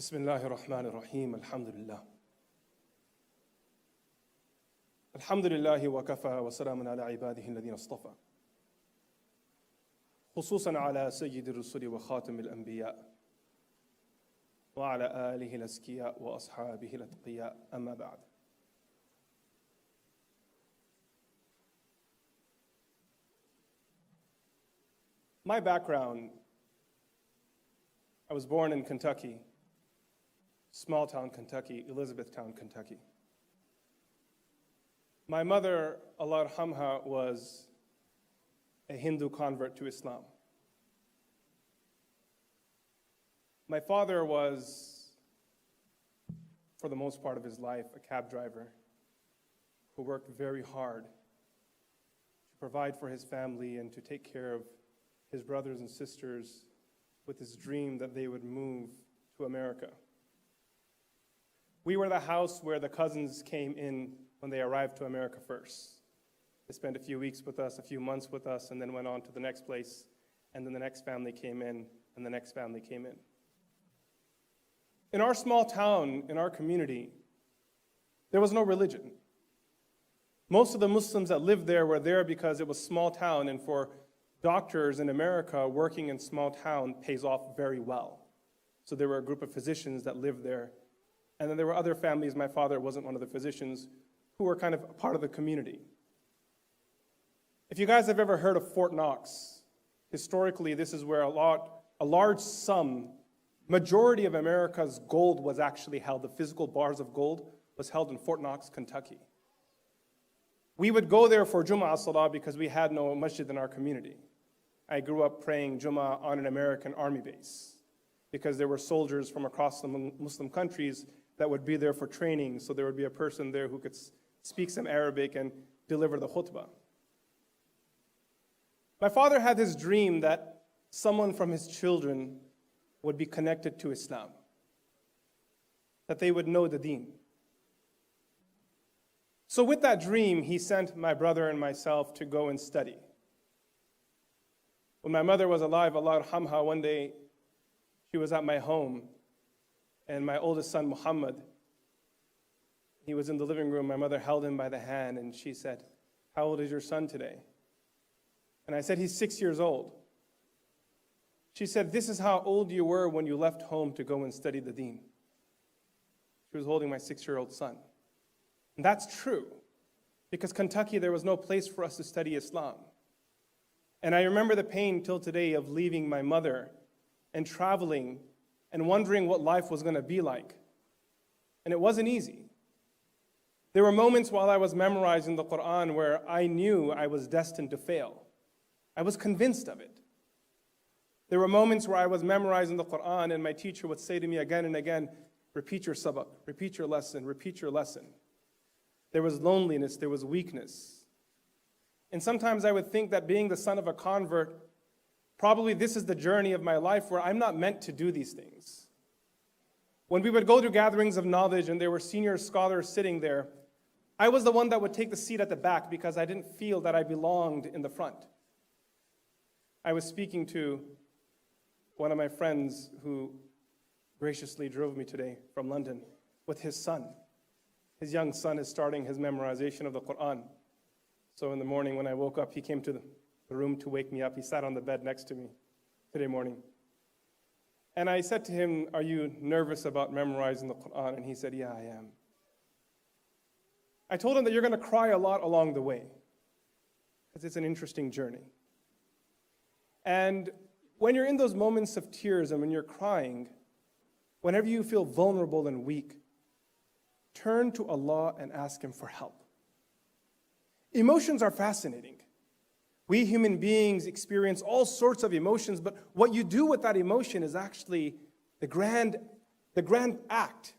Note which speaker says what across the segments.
Speaker 1: بسم الله الرحمن الرحيم الحمد لله الحمد لله وكفى وسلام على عباده الذين اصطفى خصوصا على سيد الرسل وخاتم الأنبياء وعلى آله الأزكياء وأصحابه الأتقياء أما بعد. My background, I was born in Kentucky, small town Kentucky, Elizabethtown, Kentucky. My mother, Allah yarhamha, was a Hindu convert to Islam. My father was, for the most part of his life, a cab driver who worked very hard to provide for his family and to take care of his brothers and sisters with his dream that they would move to America. We were the house where the cousins came in when they arrived to America first. They spent a few weeks with us, a few months with us, and then went on to the next place, and then the next family came in, and the next family came in. In our small town, in our community, there was no religion. Most of the Muslims that lived there were there because it was a small town, and for doctors in America, working in small town pays off very well. So there were a group of physicians that lived there. And then there were other families, my father wasn't one of the physicians, who were kind of a part of the community. If you guys have ever heard of Fort Knox, historically this is where a large sum, majority of America's gold was actually held. The physical bars of gold was held in Fort Knox, Kentucky. We would go there for Jum'ah Salah because we had no masjid in our community. I grew up praying Jum'ah on an American army base because there were soldiers from across the Muslim countries that would be there for training, so there would be a person there who could speak some Arabic and deliver the khutbah. My father had his dream that someone from his children would be connected to Islam, that they would know the deen. So with that dream, he sent my brother and myself to go and study. When my mother was alive, Allah yarhamha, one day she was at my home, and my oldest son, Muhammad, he was in the living room. My mother held him by the hand, and she said, "How old is your son today?" And I said, "He's 6 years old." She said, "This is how old you were when you left home to go and study the deen." She was holding my 6-year-old son. And that's true, because Kentucky, there was no place for us to study Islam. And I remember the pain till today of leaving my mother and traveling and wondering what life was going to be like. And it wasn't easy. There were moments while I was memorizing the Qur'an where I knew I was destined to fail. I was convinced of it. There were moments where I was memorizing the Qur'an and my teacher would say to me again and again, "Repeat your sabaq, repeat your lesson, repeat your lesson." There was loneliness, there was weakness. And sometimes I would think that being the son of a convert, probably this is the journey of my life where I'm not meant to do these things. When we would go to gatherings of knowledge and there were senior scholars sitting there, I was the one that would take the seat at the back because I didn't feel that I belonged in the front. I was speaking to one of my friends who graciously drove me today from London with his son. His young son is starting his memorization of the Qur'an. So in the morning when I woke up, he came to the room to wake me up. He sat on the bed next to me today morning. And I said to him, "Are you nervous about memorizing the Qur'an?" And he said, "Yeah, I am." I told him that you're going to cry a lot along the way because it's an interesting journey. And when you're in those moments of tears and when you're crying, whenever you feel vulnerable and weak, turn to Allah and ask Him for help. Emotions are fascinating. We human beings experience all sorts of emotions, but what you do with that emotion is actually the grand act.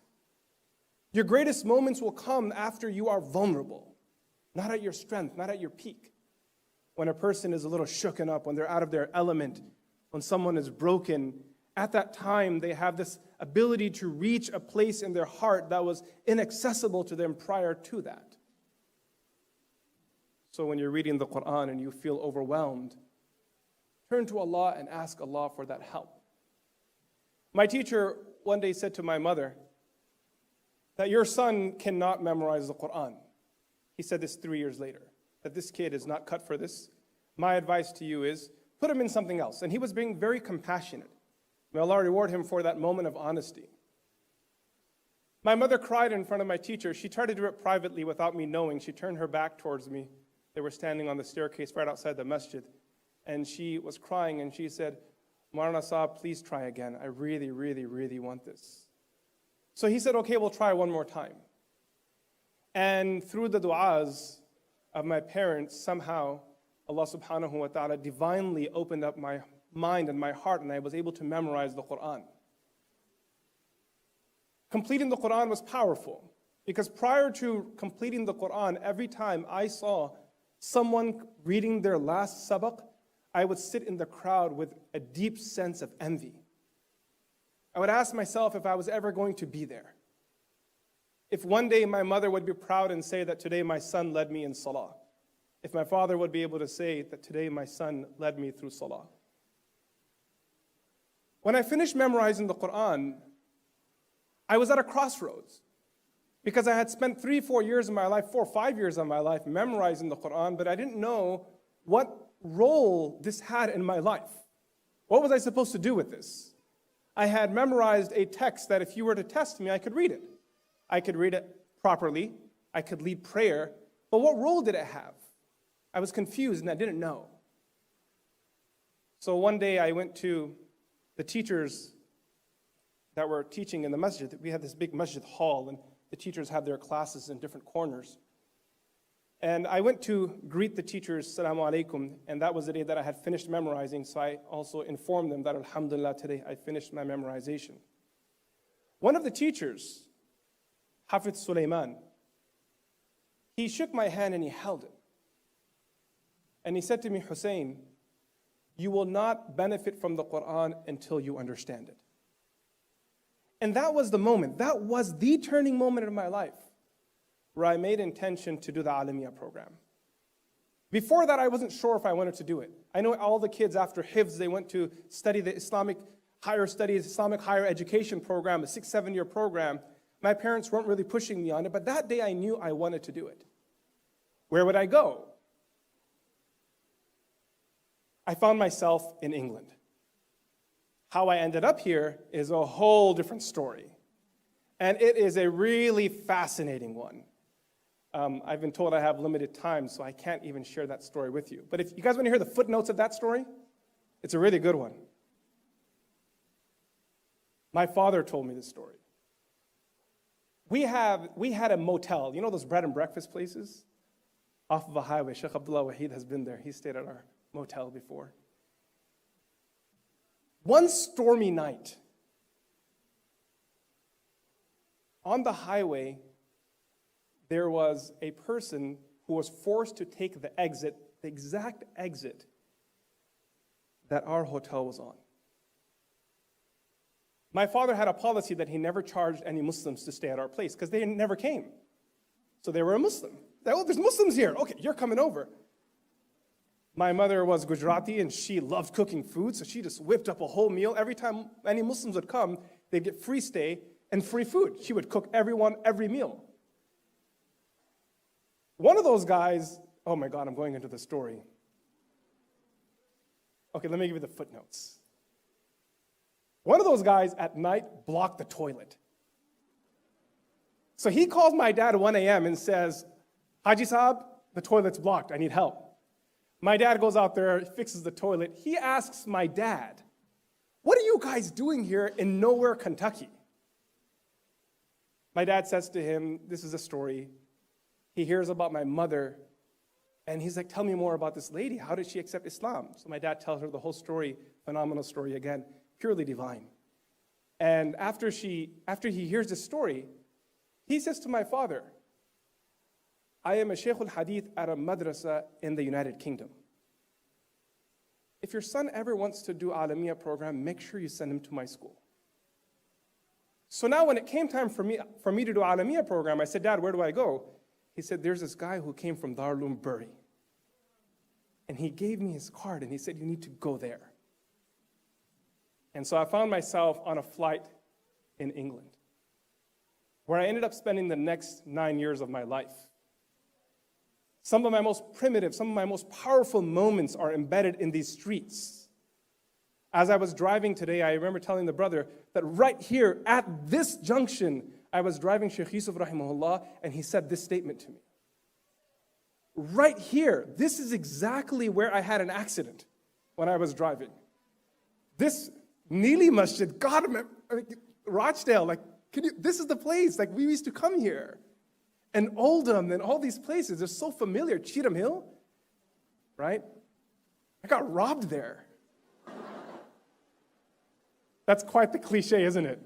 Speaker 1: Your greatest moments will come after you are vulnerable, not at your strength, not at your peak. When a person is a little shooken up, when they're out of their element, when someone is broken, at that time they have this ability to reach a place in their heart that was inaccessible to them prior to that. So when you're reading the Qur'an and you feel overwhelmed, turn to Allah and ask Allah for that help. My teacher one day said to my mother that your son cannot memorize the Qur'an. He said this 3 years later, that this kid is not cut for this. My advice to you is put him in something else. And he was being very compassionate. May Allah reward him for that moment of honesty. My mother cried in front of my teacher. She tried to do it privately without me knowing. She turned her back towards me. They were standing on the staircase right outside the masjid. And she was crying and she said, Maulana Sahab, please try again. I really, really, really want this. So he said, okay, we'll try one more time. And through the du'as of my parents, somehow Allah subhanahu wa ta'ala divinely opened up my mind and my heart, and I was able to memorize the Qur'an. Completing the Qur'an was powerful, because prior to completing the Qur'an, every time I saw someone reading their last sabaq, I would sit in the crowd with a deep sense of envy. I would ask myself if I was ever going to be there. If one day my mother would be proud and say that today my son led me in salah. If my father would be able to say that today my son led me through salah. When I finished memorizing the Qur'an, I was at a crossroads, because I had spent 3-4 years of my life, 4 or 5 years of my life memorizing the Qur'an, but I didn't know what role this had in my life. What was I supposed to do with this? I had memorized a text that if you were to test me, I could read it. I could read it properly. I could lead prayer. But what role did it have? I was confused and I didn't know. So one day I went to the teachers that were teaching in the masjid. We had this big masjid hall, and the teachers had their classes in different corners. And I went to greet the teachers, Assalamu alaikum, and that was the day that I had finished memorizing, so I also informed them that alhamdulillah, today I finished my memorization. One of the teachers, Hafiz Sulaiman, he shook my hand and he held it. And he said to me, Hussain, you will not benefit from the Qur'an until you understand it. And that was the moment, that was the turning moment in my life, where I made intention to do the Alamiya program. Before that, I wasn't sure if I wanted to do it. I know all the kids after Hifz, they went to study the Islamic higher studies, Islamic higher education program, a 6-7 year program. My parents weren't really pushing me on it, but that day I knew I wanted to do it. Where would I go? I found myself in England. How I ended up here is a whole different story. And it is a really fascinating one. I've been told I have limited time, so I can't even share that story with you. But if you guys want to hear the footnotes of that story, it's a really good one. My father told me this story. We had a motel, you know those bread and breakfast places? Off of a highway. Sheikh Abdullah Wahid has been there. He stayed at our motel before. One stormy night, on the highway, there was a person who was forced to take the exit, the exact exit that our hotel was on. My father had a policy that he never charged any Muslims to stay at our place because they never came. So they were a Muslim. Oh, there's Muslims here. Okay, you're coming over. My mother was Gujarati and she loved cooking food, so she just whipped up a whole meal. Every time any Muslims would come, they'd get free stay and free food. She would cook everyone every meal. One of those guys, oh my God, I'm going into the story. Okay, let me give you the footnotes. One of those guys at night blocked the toilet. So he calls my dad at 1 a.m. and says, Haji Saab, the toilet's blocked, I need help. My dad goes out there, fixes the toilet. He asks my dad, what are you guys doing here in nowhere, Kentucky? My dad says to him, this is a story. He hears about my mother, and he's like, tell me more about this lady. How did she accept Islam? So my dad tells her the whole story, phenomenal story again, purely divine. And after he hears this story, he says to my father, I am a Shaykh al-Hadith at a madrasa in the United Kingdom. If your son ever wants to do Alamiya program, make sure you send him to my school. So now when it came time for me to do Alamiya program, I said, Dad, where do I go? He said, there's this guy who came from Darul Uloom Bury. And he gave me his card and he said, you need to go there. And so I found myself on a flight in England, where I ended up spending the next 9 years of my life. Some of my most primitive, some of my most powerful moments are embedded in these streets. As I was driving today, I remember telling the brother that right here at this junction, I was driving Shaykh Yusuf rahimahullah, and he said this statement to me. Right here, this is exactly where I had an accident when I was driving. This Neely Masjid, God, Rochdale, like, this is the place, like we used to come here. And Oldham and all these places, they're so familiar. Cheetham Hill, right? I got robbed there. That's quite the cliche, isn't it?